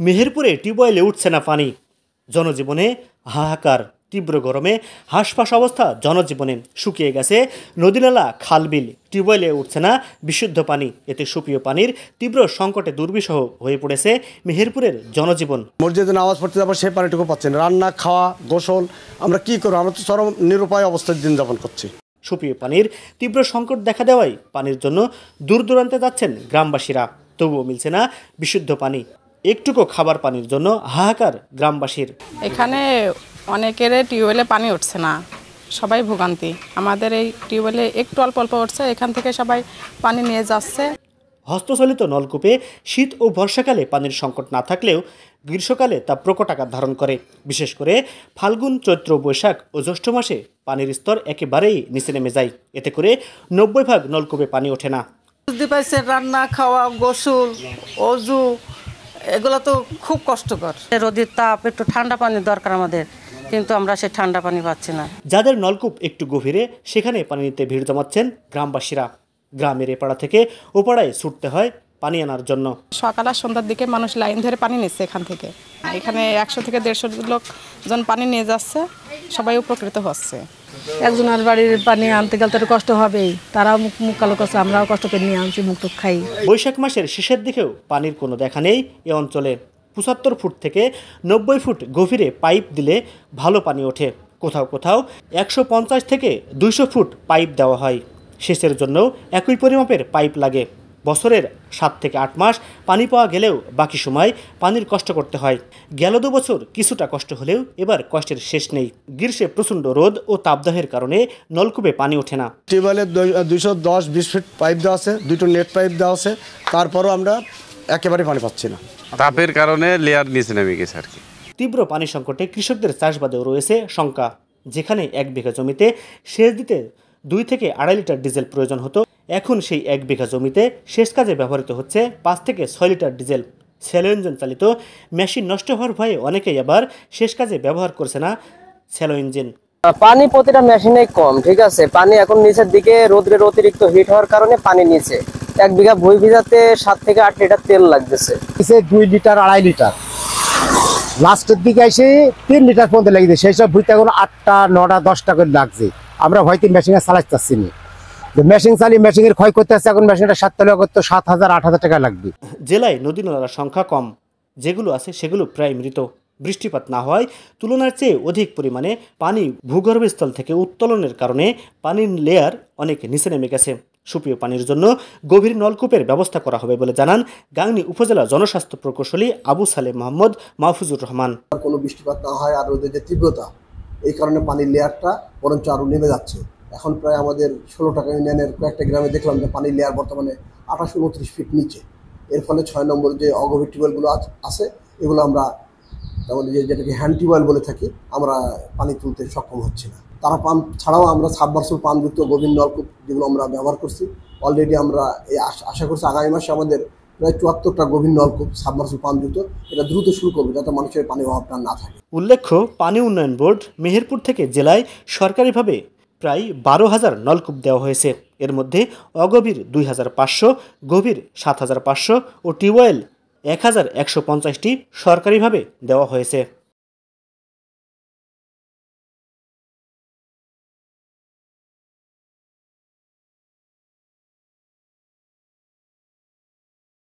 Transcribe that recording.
মেহেরপুরে টিউবওয়েলে উঠছে না পানি, জনজীবনে হাহাকার। তীব্র গরমে হাঁসফাঁস অবস্থা জনজীবনে। শুকিয়ে গেছে নদীনালা, খালবিল। টিউবওয়েলে উঠছে না বিশুদ্ধ পানি। এতে সুপ্রিয় পানির তীব্র সংকটে দুর্বিষহ হয়ে পড়েছে মেহেরপুরের জনজীবন। মসজিদে নামাজ পড়তে যাবো, সেই পানিটুকু পাচ্ছি না। রান্না, খাওয়া, গোসল আমরা কি করবো? আমরা তো চরম নিরুপায় অবস্থায় দিন যাপন করছি। সুপ্রিয় পানির তীব্র সংকট দেখা দেওয়ায় পানির জন্য দূর দূরান্তে যাচ্ছেন গ্রামবাসীরা। তবুও মিলছে না বিশুদ্ধ পানি। একটুকু খাবার পানির জন্য হাহাকার গ্রামবাসীর। এখানে অনেকের টিউবওয়েলে পানি উঠছে না, সবাই ভোগান্তি। আমাদের এই টিউবওয়েলে একটু অল্প অল্প উঠছে, এখান থেকে সবাই পানি নিয়ে যাচ্ছে। হস্তচালিত নলকূপে শীত ও বর্ষাকালে পানির সংকট না থাকলেও গ্রীষ্মকালে তা প্রকট আকার ধারণ করে। বিশেষ করে ফাল্গুন, চৈত্র, বৈশাখ ও জ্যৈষ্ঠ মাসে পানির স্তর একেবারেই নিচে নেমে যায়। এতে করে 90% নলকূপে পানি ওঠে না। রান্না, খাওয়া, গোসল, অজু এগুলো তো খুব কষ্টকর। রোদের তাপ, একটু ঠান্ডা পানির দরকার আমাদের, কিন্তু আমরা সে ঠান্ডা পানি পাচ্ছি না। যাদের নলকূপ একটু গভীরে, সেখানে পানি নিতে ভিড় জমাচ্ছেন গ্রামবাসীরা। গ্রামের এপাড়া থেকে ওপাড়ায় ছুটতে হয় পানি আনার জন্য। সকাল আর সন্ধ্যার দিকে মানুষ লাইন ধরে পানি নিচ্ছে এখান থেকে। এখানে 100 থেকে 150 লোকজন পানি নিয়ে যাচ্ছে, সবাই উপকৃত হচ্ছে। একজনের বাড়ির পানি আনতে গেলে তো কষ্ট হবেই, তারাও মুখ কালো করছে, আমরাও কষ্ট করে নিয়ে আনছি, মুখ টুক খাই। বৈশাখ মাসের শেষের দিকেও পানির কোনো দেখা নেই এ অঞ্চলে। 75 ফুট থেকে 90 ফুট গভীরে পাইপ দিলে ভালো পানি ওঠে। কোথাও কোথাও 150 থেকে 200 ফুট পাইপ দেওয়া হয়। সেচের জন্য একই পরিমাপের পাইপ লাগে। বছরের 7 থেকে 8 মাস পানি পাওয়া গেলেও বাকি সময় পানির কষ্ট করতে হয়। গেল 2 বছর কিছুটা কষ্ট হলেও এবার কষ্টের শেষ নেই। গ্রীষ্মে প্রচণ্ড রোদ ও তাপদাহের কারণে নলকূপে পানি ওঠে না। টিউবওয়েলে 210-20 ফিট পাইপ দেওয়া আছে, 2টো নেট পাইপ দেওয়া আছে, তারপরও আমরা একেবারে পানি পাচ্ছি না। তাপের কারণে লেয়ার নিচে নেমে গেছে আর কি। তীব্র পানি সংকটে কৃষকদের চাষবাদেও রয়েছে শঙ্কা। যেখানে 1 বিঘা জমিতে সেচ দিতে 2 থেকে 2.5 লিটার ডিজেল প্রয়োজন হতো, এখন সেই 1 বিঘা জমিতে সেচ কাজে ব্যবহৃত হচ্ছে 5 থেকে 6 লিটার ডিজেল। স্যালো ইঞ্জিন চালিত মেশিন নষ্ট হওয়ার ভয়ে অনেকেই আবার সেচ কাজে ব্যবহার করছে না স্যালো ইঞ্জিন। পানি প্রতিটা মেশিনে কম, ঠিক আছে। পানি এখন নিচের দিকে রোদ্রের অতিরিক্ত হিট হওয়ার কারণে পানি নিচে। 1 বিঘা ভুঁই ভিজাতে 7 থেকে 8 লিটার তেল লাগতেছে। 2 লিটার 2.5 লিটার, লাস্টের দিকে এসে 3 লিটার পর্যন্ত লেগেছে। সেই সব ভুঁইতে এখন 8টা 9টা 10টা করে লাগছে। আমরা হয়তো মেশিনে চালাতে চাচ্ছি না, মেশিন চালিয়ে মেশিনের ক্ষয় করতে আসছে। এখন মেশিনটা 7,000-8,000 টাকা লাগবে। জেলায় নদী নালার সংখ্যা কম, যেগুলো আছে সেগুলো প্রায় মৃত। বৃষ্টিপাত না হওয়ায় তুলনার চেয়ে অধিক পরিমাণে পানি ভূগর্ভস্থল থেকে উত্তোলনের কারণে পানির লেয়ার অনেক নিচে নেমে গেছে। সুপ্রিয় পানির জন্য গভীর নলকূপের ব্যবস্থা করা হবে বলে জানান গাংনী উপজেলা জনস্বাস্থ্য প্রকৌশলী আবু সালেম মোহাম্মদ মাহফুজুর রহমান। কোনো বৃষ্টিপাত না হয় আর রোদের যে তীব্রতা, এই কারণে পানির লেয়ারটা বরঞ্চ আরও নেমে যাচ্ছে। এখন প্রায় আমাদের 16 টাকা ইউনিয়নের কয়েকটা গ্রামে দেখলাম যে পানির লেয়ার বর্তমানে 28-29 ফিট নিচে। এর ফলে 6 নম্বর যে অগভীর টিউবওয়েলগুলো আছে, এগুলো আমরা আমাদের যেটাকে হ্যান্ড টিউবওয়েল বলে থাকি, আমরা পানি তুলতে সক্ষম হচ্ছি না। তারা পাম্প ছাড়াও আমরা সাবমার্সিবল পাম্পযুক্ত গভীর নলকূপ যেগুলো আমরা ব্যবহার করছি, অলরেডি আমরা এই আশা করছি আগামী মাসে আমাদের প্রায় 74টা গভীর নলকূপ সাবমার্সিবল পাম্পযুক্ত, এটা দ্রুত শুরু করবে যাতে মানুষের পানির অভাবটা না থাকে। উল্লেখ্য, পানি উন্নয়ন বোর্ড মেহেরপুর থেকে জেলায় সরকারিভাবে প্রায় 12,000 নলকূপ দেওয়া হয়েছে। এর মধ্যে অগভীর 2,500, গভীর 7,500 ও টিউবওয়েল 1,150টি সরকারিভাবে দেওয়া হয়েছে।